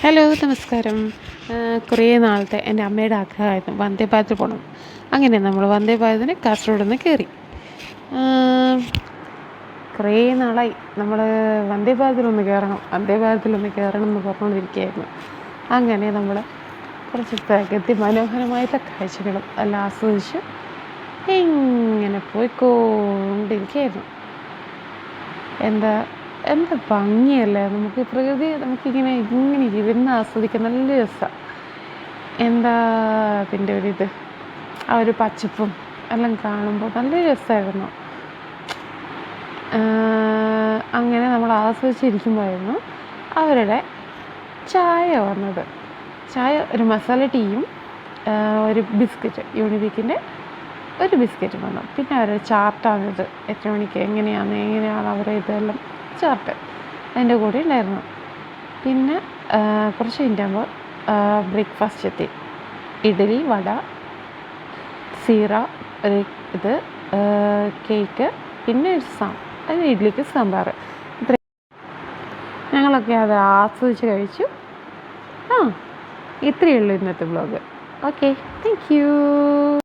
Hello, നമസ്കാരം. കുറേ നാളത്തെ എൻ്റെ അമ്മയുടെ ആഗ്രഹമായിരുന്നു വന്ദേ ഭാരതിൽ പോകണം. അങ്ങനെ നമ്മൾ വന്ദേ ഭാരതിന് കാസർഗോഡ് നിന്ന് കയറി. കുറേ നാളായി നമ്മൾ വന്ദേ ഭാരതിലൊന്ന് കയറണം എന്ന് പറഞ്ഞുകൊണ്ടിരിക്കുകയായിരുന്നു. അങ്ങനെ നമ്മൾ കുറച്ച് പ്രകൃതി മനോഹരമായിട്ടുള്ള കാഴ്ചകളും എല്ലാം ആസ്വദിച്ച് ഇങ്ങനെ പോയിക്കൊണ്ടിരിക്കുകയായിരുന്നു. എന്താ ഭംഗിയല്ലേ നമുക്ക് പ്രകൃതി, നമുക്കിങ്ങനെ ഇരുന്ന് ആസ്വദിക്കാൻ നല്ല രസമാണ്. അതിൻ്റെ ഒരിത്, ആ ഒരു പച്ചപ്പും എല്ലാം കാണുമ്പോൾ നല്ല രസമായിരുന്നു. അങ്ങനെ നമ്മൾ ആസ്വദിച്ചിരിക്കുമ്പോഴായിരുന്നു അവരുടെ ചായ വന്നത്. ചായ ഒരു മസാല ടീയും ഒരു ബിസ്ക്കറ്റ്, യൂണിബിക്കിൻ്റെ ഒരു ബിസ്ക്കറ്റ് വന്നു. പിന്നെ അവരുടെ ചാർട്ടാണിത്, എത്ര മണിക്ക് എങ്ങനെയാണ് അവരുടെ ഇതെല്ലാം ചാർട്ട് അതിൻ്റെ കൂടെ ഉണ്ടായിരുന്നു. പിന്നെ കുറച്ച് കഴിഞ്ഞാകുമ്പോൾ ബ്രേക്ക്ഫാസ്റ്റ് എത്തി. ഇഡ്ഡലി, വട, സീറ, ഒരു ഇത് കേക്ക്, പിന്നെ അതിന് ഇഡ്ഡലിക്ക് സാമ്പാർ. ഞങ്ങളൊക്കെ അത് ആസ്വദിച്ച് കഴിച്ചു. ഇത്രയേ ഉള്ളൂ ഇന്നത്തെ വ്ളോഗ്. Okay, thank you.